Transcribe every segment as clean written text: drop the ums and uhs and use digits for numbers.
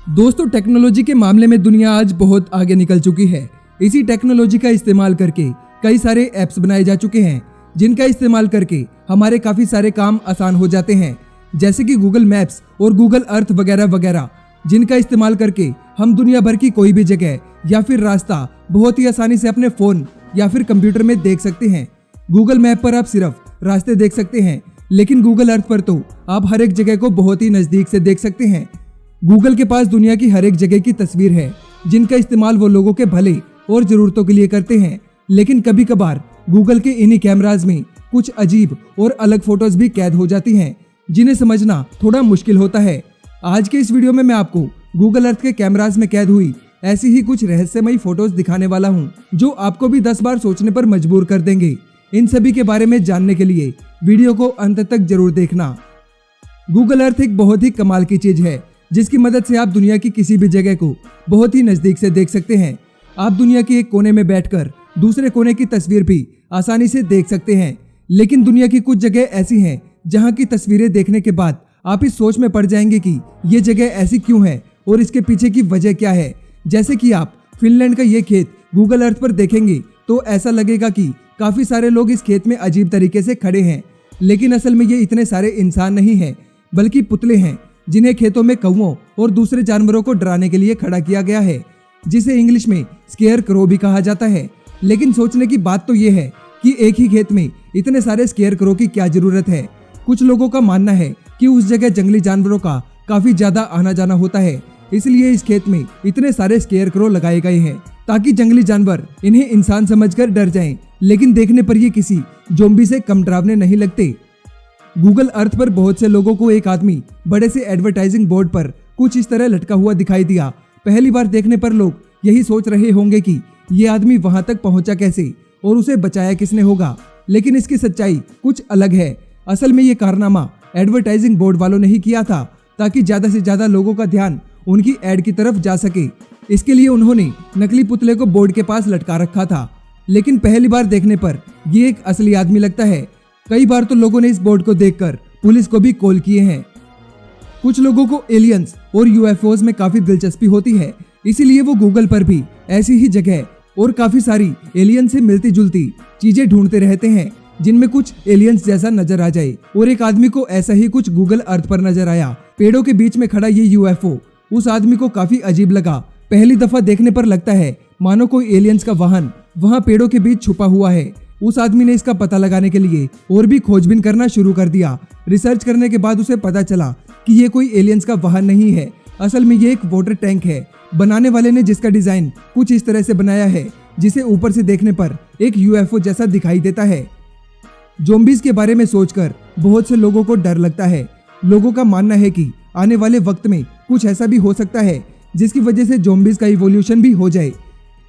दोस्तों, टेक्नोलॉजी के मामले में दुनिया आज बहुत आगे निकल चुकी है। इसी टेक्नोलॉजी का इस्तेमाल करके कई सारे ऐप्स बनाए जा चुके हैं, जिनका इस्तेमाल करके हमारे काफी सारे काम आसान हो जाते हैं, जैसे कि गूगल मैप्स और गूगल अर्थ वगैरह वगैरह, जिनका इस्तेमाल करके हम दुनिया भर की कोई भी जगह या फिर रास्ता बहुत ही आसानी से अपने फोन या फिर कंप्यूटर में देख सकते हैं। गूगल मैप पर आप सिर्फ रास्ते देख सकते हैं, लेकिन गूगल अर्थ पर तो आप हर एक जगह को बहुत ही नजदीक से देख सकते हैं। गूगल के पास दुनिया की हर एक जगह की तस्वीर है, जिनका इस्तेमाल वो लोगों के भले और जरूरतों के लिए करते हैं। लेकिन कभी कभार गूगल के इन्हीं कैमराज में कुछ अजीब और अलग फोटोज भी कैद हो जाती हैं, जिन्हें समझना थोड़ा मुश्किल होता है। आज के इस वीडियो में मैं आपको गूगल अर्थ के कैमराज में कैद हुई ऐसी ही कुछ रहस्यमयी फोटोज दिखाने वाला हूँ, जो आपको भी 10 बार सोचने पर मजबूर कर देंगे। इन सभी के बारे में जानने के लिए वीडियो को अंत तक जरूर देखना। गूगल अर्थ एक बहुत ही कमाल की चीज है, जिसकी मदद से आप दुनिया की किसी भी जगह को बहुत ही नजदीक से देख सकते हैं। आप दुनिया के एक कोने में बैठकर दूसरे कोने की तस्वीर भी आसानी से देख सकते हैं। लेकिन दुनिया की कुछ जगह ऐसी हैं जहां की तस्वीरें देखने के बाद आप इस सोच में पड़ जाएंगे कि ये जगह ऐसी क्यों है और इसके पीछे की वजह क्या है। जैसे कि आप फिनलैंड का ये खेत गूगल अर्थ पर देखेंगे तो ऐसा लगेगा कि काफी सारे लोग इस खेत में अजीब तरीके से खड़े हैं, लेकिन असल में ये इतने सारे इंसान नहीं हैं, बल्कि पुतले हैं, जिन्हें खेतों में कौओं और दूसरे जानवरों को डराने के लिए खड़ा किया गया है, जिसे इंग्लिश में स्केयर क्रो भी कहा जाता है। लेकिन सोचने की बात तो ये है कि एक ही खेत में इतने सारे स्केयर क्रो की क्या जरूरत है। कुछ लोगों का मानना है कि उस जगह जंगली जानवरों का काफी ज्यादा आना जाना होता है, इसलिए इस खेत में इतने सारे स्केयर क्रो लगाए गए हैं ताकि जंगली जानवर इन्हें इंसान समझकर डर जाएं। लेकिन देखने पर ये किसी ज़ॉम्बी से कम डरावने नहीं लगते। गूगल अर्थ पर बहुत से लोगों को एक आदमी बड़े से एडवर्टाइजिंग बोर्ड पर कुछ इस तरह लटका हुआ दिखाई दिया। पहली बार देखने पर लोग यही सोच रहे होंगे कि ये आदमी वहां तक पहुंचा कैसे और उसे बचाया किसने होगा, लेकिन इसकी सच्चाई कुछ अलग है। असल में ये कारनामा एडवर्टाइजिंग बोर्ड वालों ने ही किया था, ताकि ज्यादा से ज्यादा लोगों का ध्यान उनकी एड की तरफ जा सके। इसके लिए उन्होंने नकली पुतले को बोर्ड के पास लटका रखा था, लेकिन पहली बार देखने पर ये एक असली आदमी लगता है। कई बार तो लोगों ने इस बोर्ड को देखकर पुलिस को भी कॉल किए हैं। कुछ लोगों को एलियंस और यूएफओज में काफी दिलचस्पी होती है, इसीलिए वो गूगल पर भी ऐसी ही जगह और काफी सारी एलियन से मिलती जुलती चीजें ढूंढते रहते हैं, जिनमें कुछ एलियंस जैसा नजर आ जाए। और एक आदमी को ऐसा ही कुछ गूगल अर्थ पर नजर आया। पेड़ों के बीच में खड़ा ये यूएफओ उस आदमी को काफी अजीब लगा। पहली दफा देखने पर लगता है मानो कोई एलियंस का वाहन वहां पेड़ों के बीच छुपा हुआ है। उस आदमी ने इसका पता लगाने के लिए और भी खोजबीन करना शुरू कर दिया। रिसर्च करने के बाद उसे पता चला कि ये कोई एलियंस का वाहन नहीं है, असल में ये एक वाटर टैंक है। बनाने वाले ने जिसका डिजाइन कुछ इस तरह से बनाया है, जिसे ऊपर से देखने पर एक यूएफओ जैसा दिखाई देता है। ज़ॉम्बीज़ के बारे में सोचकर बहुत से लोगों को डर लगता है। लोगों का मानना है कि आने वाले वक्त में कुछ ऐसा भी हो सकता है जिसकी वजह से ज़ॉम्बीज़ का इवोल्यूशन भी हो जाए।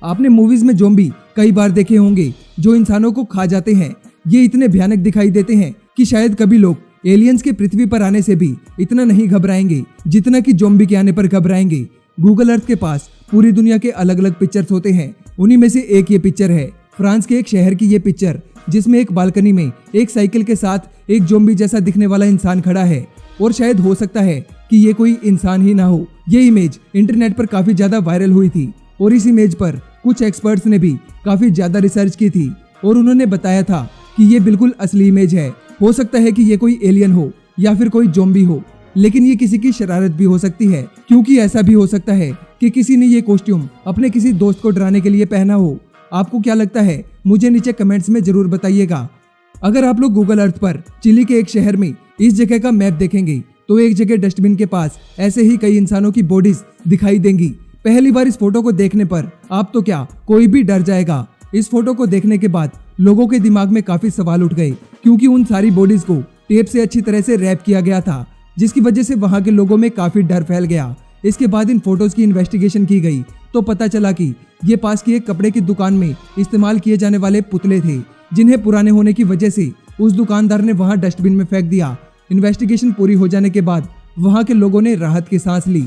आपने मूवीज में ज़ॉम्बी कई बार देखे होंगे जो इंसानों को खा जाते हैं। ये इतने भयानक दिखाई देते हैं कि शायद कभी लोग एलियंस के पृथ्वी पर आने से भी इतना नहीं घबराएंगे जितना कि ज़ॉम्बी के आने पर घबराएंगे। गूगल अर्थ के पास पूरी दुनिया के अलग अलग पिक्चर्स होते हैं। उन्हीं में से एक ये पिक्चर है, फ्रांस के एक शहर की ये पिक्चर, जिसमें एक बालकनी में एक साइकिल के साथ एक ज़ॉम्बी जैसा दिखने वाला इंसान खड़ा है। और शायद हो सकता है कि ये कोई इंसान ही ना हो। ये इमेज इंटरनेट पर काफी ज्यादा वायरल हुई थी और इस इमेज पर कुछ एक्सपर्ट्स ने भी काफी ज्यादा रिसर्च की थी और उन्होंने बताया था कि ये बिल्कुल असली इमेज है। हो सकता है कि ये कोई एलियन हो या फिर कोई ज़ॉम्बी हो, लेकिन ये किसी की शरारत भी हो सकती है, क्योंकि ऐसा भी हो सकता है कि किसी ने ये कॉस्ट्यूम अपने किसी दोस्त को डराने के लिए पहना हो। आपको क्या लगता है? मुझे नीचे कमेंट्स में जरूर बताइएगा। अगर आप लोग गूगल अर्थ पर चिली के एक शहर में इस जगह का मैप देखेंगे तो एक जगह डस्टबिन के पास ऐसे ही कई इंसानों की बॉडीज दिखाई देंगी। पहली बार इस फोटो को देखने पर आप तो क्या कोई भी डर जाएगा। इस फोटो को देखने के बाद लोगों के दिमाग में काफी सवाल उठ गए, क्योंकि उन सारी बॉडीज को टेप से अच्छी तरह से रैप किया गया था, जिसकी वजह से वहां के लोगों में काफी डर फैल गया। इसके बाद इन फोटोज की इन्वेस्टिगेशन की गई तो पता चला कि ये पास की एक कपड़े की दुकान में इस्तेमाल किए जाने वाले पुतले थे, जिन्हें पुराने होने की वजह से उस दुकानदार ने वहां डस्टबिन में फेंक दिया। इन्वेस्टिगेशन पूरी हो जाने के बाद वहां के लोगों ने राहत की सांस ली।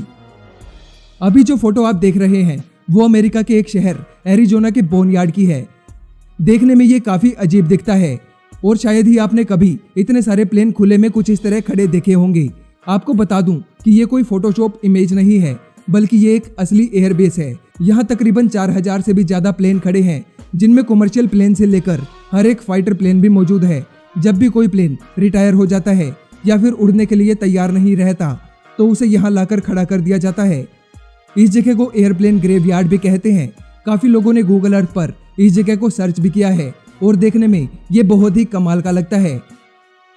अभी जो फोटो आप देख रहे हैं वो अमेरिका के एक शहर एरिजोना के बोनयार्ड की है। देखने में ये काफी अजीब दिखता है और शायद ही आपने कभी इतने सारे प्लेन खुले में कुछ इस तरह खड़े देखे होंगे। आपको बता दूं कि ये कोई फोटोशॉप इमेज नहीं है, बल्कि ये एक असली एयरबेस है। यहाँ तकरीबन 4000 से भी ज्यादा प्लेन खड़े हैं, जिनमें कमर्शियल प्लेन से लेकर हर एक फाइटर प्लेन भी मौजूद है। जब भी कोई प्लेन रिटायर हो जाता है या फिर उड़ने के लिए तैयार नहीं रहता तो उसे यहाँ लाकर खड़ा कर दिया जाता है। इस जगह को एयरप्लेन ग्रेवयार्ड भी कहते हैं। काफी लोगों ने गूगल अर्थ पर इस जगह को सर्च भी किया है और देखने में ये बहुत ही कमाल का लगता है।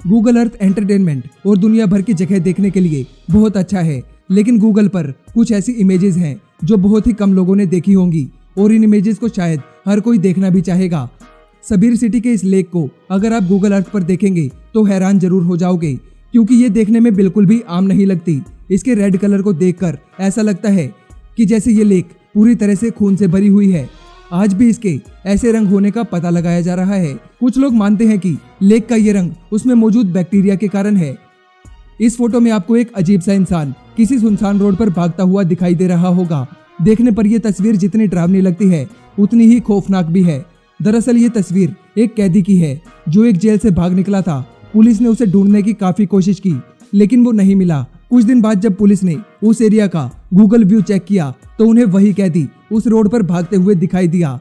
गूगल अर्थ एंटरटेनमेंट और दुनिया भर की जगह देखने के लिए बहुत अच्छा है, लेकिन गूगल पर कुछ ऐसी इमेजेस हैं जो बहुत ही कम लोगों ने देखी होंगी और इन इमेजेस को शायद हर कोई देखना भी चाहेगा। सबीर सिटी के इस लेक को अगर आप गूगल अर्थ पर देखेंगे तो हैरान जरूर हो जाओगे, क्योंकि ये देखने में बिल्कुल भी आम नहीं लगती। इसके रेड कलर को देखकर ऐसा लगता है कि जैसे ये लेक पूरी तरह से खून से भरी हुई है। आज भी इसके ऐसे रंग होने का पता लगाया जा रहा है। कुछ लोग मानते हैं कि लेक का ये रंग उसमें मौजूद बैक्टीरिया के कारण है। इस फोटो में आपको एक अजीब सा इंसान किसी सुनसान रोड पर भागता हुआ दिखाई दे रहा होगा। देखने पर यह तस्वीर जितनी डरावनी लगती है उतनी ही खौफनाक भी है। दरअसल ये तस्वीर एक कैदी की है जो एक जेल से भाग निकला था। पुलिस ने उसे ढूंढने की काफी कोशिश की, लेकिन वो नहीं मिला। कुछ दिन बाद जब पुलिस ने उस एरिया का गूगल व्यू चेक किया तो उन्हें वही कैदी उस रोड पर भागते हुए दिखाई दिया।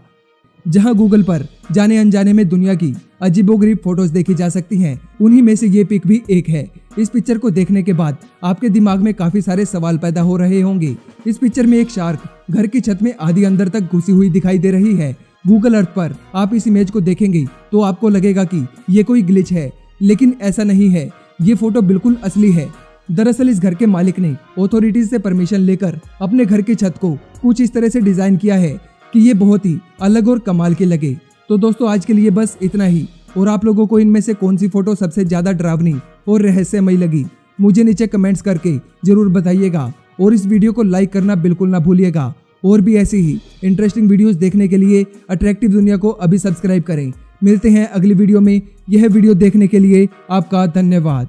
जहां गूगल पर जाने अनजाने में दुनिया की अजीबोगरीब फोटोज देखी जा सकती हैं, उन्हीं में से ये पिक भी एक है। इस पिक्चर को देखने के बाद आपके दिमाग में काफी सारे सवाल पैदा हो रहे होंगे। इस पिक्चर में एक शार्क घर की छत में आधी अंदर तक घुसी हुई दिखाई दे रही है। गूगल अर्थ पर आप इस इमेज को देखेंगे तो आपको लगेगा कि ये कोई ग्लिच है, लेकिन ऐसा नहीं है। ये फोटो बिल्कुल असली है। दरअसल इस घर के मालिक ने अथॉरिटीज से परमिशन लेकर अपने घर की छत को कुछ इस तरह से डिजाइन किया है कि ये बहुत ही अलग और कमाल के लगे। तो दोस्तों आज के लिए बस इतना ही। और आप लोगों को इनमें से कौन सी फोटो सबसे ज्यादा डरावनी और रहस्यमयी लगी, मुझे नीचे कमेंट्स करके जरूर बताइएगा। और इस वीडियो को लाइक करना बिल्कुल ना भूलिएगा। और भी ऐसी ही इंटरेस्टिंग वीडियोस देखने के लिए अट्रैक्टिव दुनिया को अभी सब्सक्राइब करें। मिलते हैं अगली वीडियो में। यह वीडियो देखने के लिए आपका धन्यवाद।